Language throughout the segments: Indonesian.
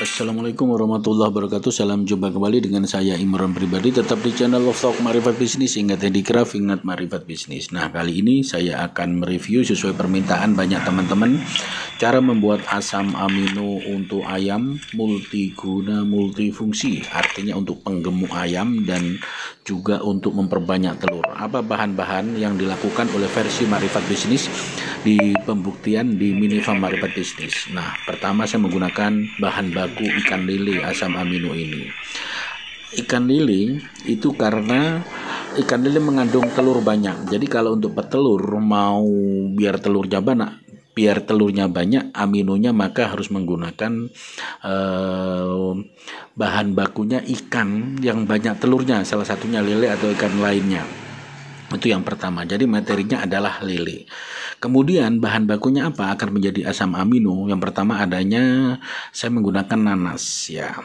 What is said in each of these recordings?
Assalamualaikum warahmatullahi wabarakatuh. Salam jumpa kembali dengan saya Imran Pribadi. Tetap di channel Love Talk Marifat Bisnis. Ingat handicraft, ingat marifat bisnis. Nah, kali ini saya akan mereview sesuai permintaan banyak teman-teman cara membuat asam amino untuk ayam multiguna multifungsi. Artinya untuk penggemuk ayam dan juga untuk memperbanyak telur. Apa bahan-bahan yang dilakukan oleh versi Marifat Bisnis di pembuktian di mini farm Marifat Bisnis. Nah, pertama saya menggunakan bahan baku ikan lele asam amino ini. Ikan lele itu karena ikan lele mengandung telur banyak. Jadi kalau untuk petelur mau biar telurnya banyak aminonya, maka harus menggunakan bahan bakunya ikan yang banyak telurnya, salah satunya lele atau ikan lainnya. Itu yang pertama. Jadi materinya adalah lele. Kemudian bahan bakunya apa akan menjadi asam amino? Yang pertama adanya saya menggunakan nanas ya.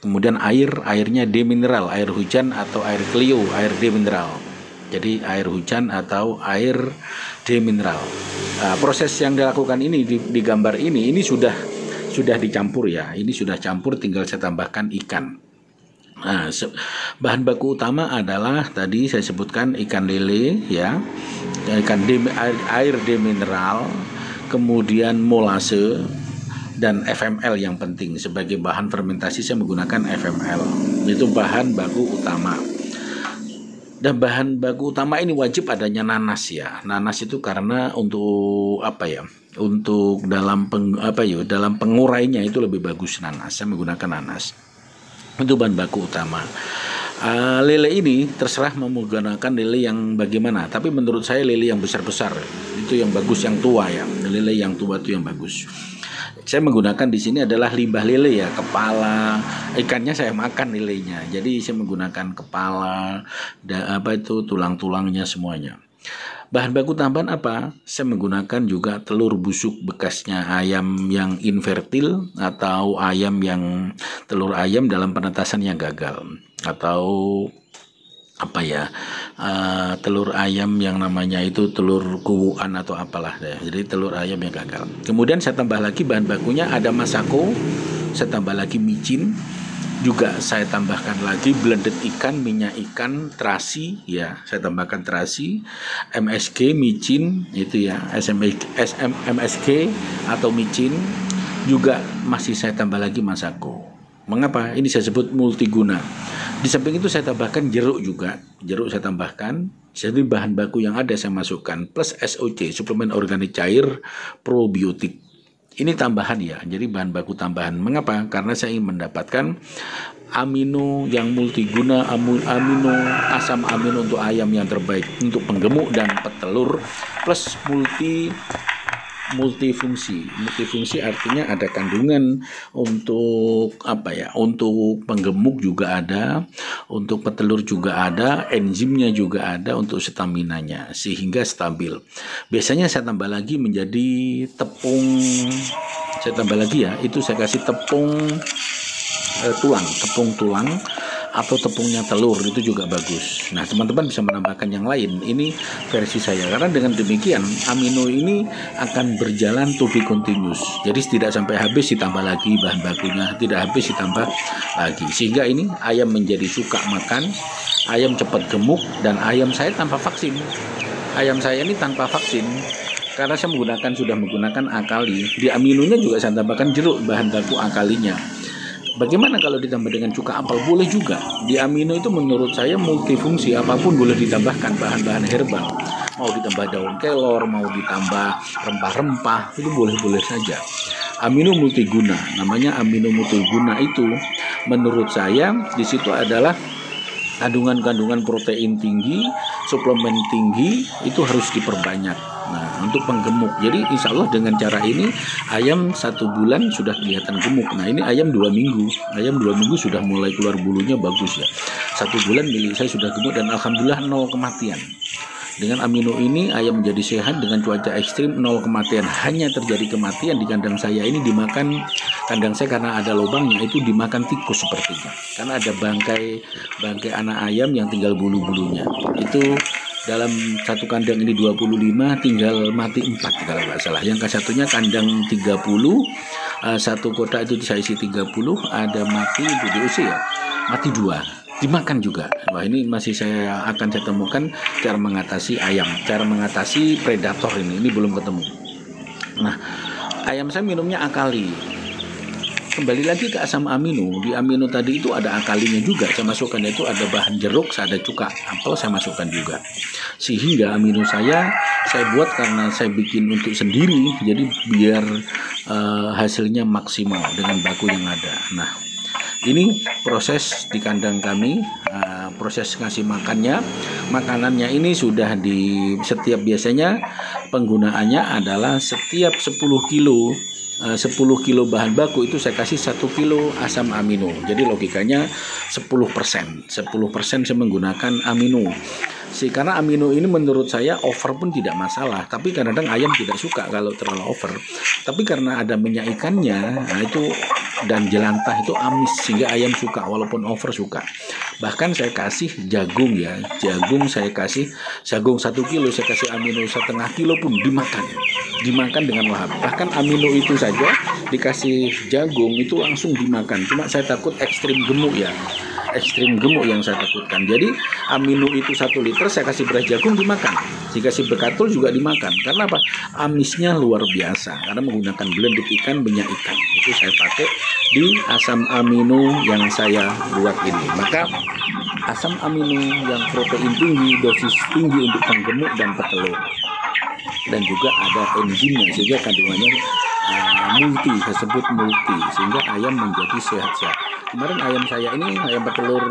Kemudian airnya demineral, air hujan atau air Clio, air demineral. Jadi air hujan atau air demineral. Nah, proses yang dilakukan ini di gambar ini sudah dicampur ya. Ini sudah campur, tinggal saya tambahkan ikan. Nah, bahan baku utama adalah tadi saya sebutkan ikan lele ya, air demineral, kemudian molase dan FML yang penting sebagai bahan fermentasi. Saya menggunakan FML. Itu bahan baku utama. Dan bahan baku utama ini wajib adanya nanas ya. Nanas itu karena untuk apa ya? Untuk dalam pengurainya itu lebih bagus nanas. Saya menggunakan nanas. Itu bahan baku utama. Lele ini terserah mau menggunakan lele yang bagaimana, tapi menurut saya lele yang besar-besar itu yang bagus, yang tua ya. Lele yang tua itu yang bagus. Saya menggunakan di sini adalah limbah lele ya, kepala ikannya saya makan lelenya. Jadi saya menggunakan kepala, tulang-tulangnya semuanya. Bahan baku tambahan apa? Saya menggunakan juga telur busuk bekasnya ayam yang infertil atau ayam yang telur ayam dalam penetasan yang gagal, atau telur ayam yang namanya itu telur kubuan atau apalah ya. Jadi telur ayam yang gagal. Kemudian saya tambah lagi bahan bakunya ada masako, saya tambah lagi micin, juga saya tambahkan lagi blended ikan, minyak ikan, terasi ya, saya tambahkan terasi, MSG, micin itu ya, MSG atau micin, juga masih saya tambah lagi masako. Mengapa? Ini saya sebut multiguna. Di samping itu saya tambahkan jeruk juga. Jeruk saya tambahkan. Jadi bahan baku yang ada saya masukkan plus SOC, suplemen organik cair probiotik. Ini tambahan ya. Jadi bahan baku tambahan. Mengapa? Karena saya ingin mendapatkan amino yang multiguna, amino asam amino untuk ayam yang terbaik untuk penggemuk dan petelur plus multifungsi. Multifungsi artinya ada kandungan untuk untuk penggemuk juga ada, untuk petelur juga ada, enzimnya juga ada untuk staminanya sehingga stabil. Biasanya saya tambah lagi menjadi tepung. Saya tambah lagi ya, itu saya kasih tepung tulang atau tepungnya telur, itu juga bagus. Nah, teman-teman bisa menambahkan yang lain. Ini versi saya. Karena dengan demikian amino ini akan berjalan to be continuous. Jadi tidak sampai habis ditambah lagi bahan bakunya, tidak habis ditambah lagi. Sehingga ini ayam menjadi suka makan, ayam cepat gemuk, dan ayam saya tanpa vaksin. Ayam saya ini tanpa vaksin. Karena saya sudah menggunakan akali. Di aminonya juga saya tambahkan jeruk, bahan baku akalinya. Bagaimana kalau ditambah dengan cuka apel? Boleh juga. Di amino itu menurut saya multifungsi, apapun boleh ditambahkan bahan-bahan herbal. Mau ditambah daun kelor, mau ditambah rempah-rempah, itu boleh-boleh saja. Amino multiguna, namanya amino multiguna itu menurut saya di situ adalah kandungan protein tinggi, suplemen tinggi, itu harus diperbanyak. Nah, untuk penggemuk. Jadi insya Allah dengan cara ini ayam 1 bulan sudah kelihatan gemuk. Nah, ini ayam 2 minggu. Ayam 2 minggu sudah mulai keluar bulunya bagus ya. 1 bulan milik saya sudah gemuk dan alhamdulillah 0 kematian. Dengan amino ini ayam menjadi sehat, dengan cuaca ekstrim 0 kematian. Hanya terjadi kematian di kandang saya ini, dimakan kandang saya karena ada lubangnya, itu dimakan tikus sepertinya. Karena ada bangkai anak ayam yang tinggal bulu-bulunya. Itu dalam satu kandang ini 25 tinggal mati 4 kalau nggak salah. Yang satunya kandang 30, satu kotak itu saya isi 30, ada mati itu diusir ya, mati 2 dimakan juga. Wah, ini masih saya temukan cara mengatasi ayam, cara mengatasi predator ini belum ketemu. Nah, ayam saya minumnya akali. Kembali lagi ke asam amino. Di amino tadi itu ada akalinya juga. Saya masukkan itu ada bahan jeruk, ada cuka, apel saya masukkan juga. Sehingga amino saya buat karena saya bikin untuk sendiri. Jadi biar hasilnya maksimal dengan baku yang ada. Nah, ini proses di kandang kami, proses ngasih makanannya ini sudah di setiap biasanya penggunaannya adalah setiap 10 kilo bahan baku itu saya kasih 1 kilo asam amino. Jadi logikanya 10% saya menggunakan amino. Karena amino ini menurut saya over pun tidak masalah, tapi kadang-kadang ayam tidak suka kalau terlalu over. Tapi karena ada minyak ikannya, nah itu dan jelantah itu amis sehingga ayam suka walaupun over suka. Bahkan saya kasih jagung ya, saya kasih jagung 1 kilo, saya kasih amino 1/2 kilo pun dimakan dengan lahap. Bahkan amino itu saja dikasih jagung itu langsung dimakan. Cuma saya takut ekstrim gemuk yang saya takutkan. Jadi amino itu 1 liter saya kasih beras jagung dimakan, dikasih bekatul juga dimakan. Karena apa? Amisnya luar biasa karena menggunakan blended ikan, minyak ikan. Itu saya pakai di asam amino yang saya buat ini. Maka asam amino yang protein tinggi, dosis tinggi untuk penggemuk dan petelur, dan juga ada enzimnya sehingga kandungannya multi, saya sebut multi, sehingga ayam menjadi sehat-sehat. Kemarin ayam saya ini, ayam petelur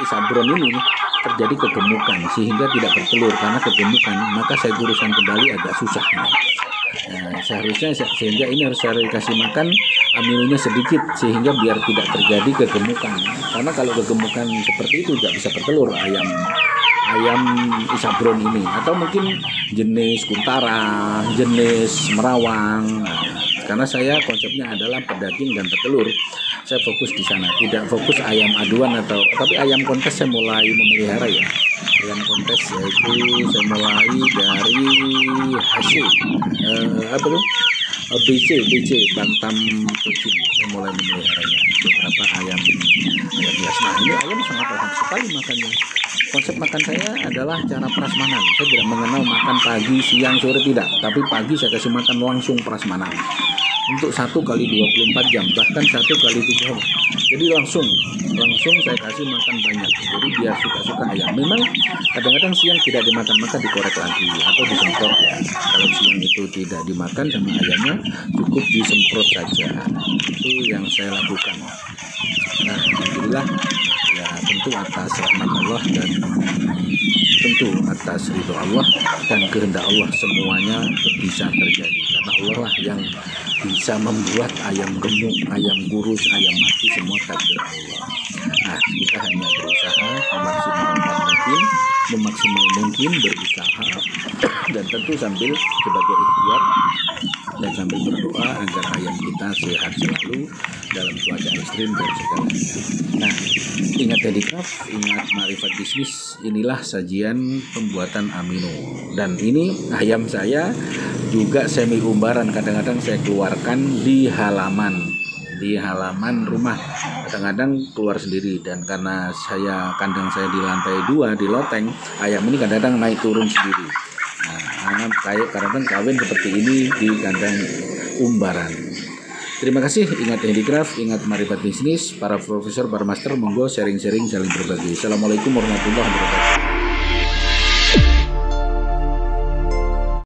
Isabron ini terjadi kegemukan sehingga tidak bertelur karena kegemukan, maka saya uruskan kembali agak susah. Seharusnya sehingga ini harus saya kasih makan aminonya sedikit sehingga biar tidak terjadi kegemukan. Karena kalau kegemukan seperti itu tidak bisa bertelur ayam Isabron ini, atau mungkin jenis kuntara, jenis merawang. Karena saya konsepnya adalah pedaging dan petelur, saya fokus di sana, tidak fokus ayam aduan tapi ayam kontes saya mulai memelihara ya. Ayam kontes yaitu saya mulai dari hasil BC Bantam Kucing, saya mulai memeliharanya beberapa ayam hias. Nah, ini ayam sangat lahap sekali makannya. Konsep makan saya adalah cara prasmanan. Saya tidak mengenal makan pagi, siang, sore, tidak. Tapi pagi saya kasih makan langsung prasmanan. Untuk 1 kali 24 jam, bahkan 1 kali 3 jam. Jadi langsung saya kasih makan banyak. Jadi biar suka-suka ayam. Memang kadang-kadang siang tidak dimakan, maka dikorek lagi atau disemprot ya. Kalau siang itu tidak dimakan sama ayamnya, cukup disemprot saja. Itu yang saya lakukan. Nah, alhamdulillah ya, tentu atas rahmat Allah dan tentu atas ridho Allah dan kehendak Allah semuanya bisa terjadi, karena Allah lah yang bisa membuat ayam gemuk, ayam kurus, ayam mati, semua takdir Allah. Nah, kita hanya berusaha memaksimal mungkin berusaha, dan tentu sambil sebagai ikhtiar dan sambil berdoa agar ayam kita sehat selalu dalam cuaca ekstrim dan segalanya. Nah, ingat Handicraft, ingat Makrifat Bisnis, inilah sajian pembuatan amino. Dan ini ayam saya juga semi umbaran, kadang-kadang saya keluarkan di halaman rumah, kadang-kadang keluar sendiri. Dan karena kandang saya di lantai 2 di loteng, ayam ini kadang-kadang naik turun sendiri. Nah, kadang-kadang kawin seperti ini di kandang umbaran. Terima kasih. Ingat Handicraft, ingat Makrifat Bisnis, para profesor, para master, monggo sharing-sharing, saling berbagi. Assalamualaikum warahmatullahi wabarakatuh.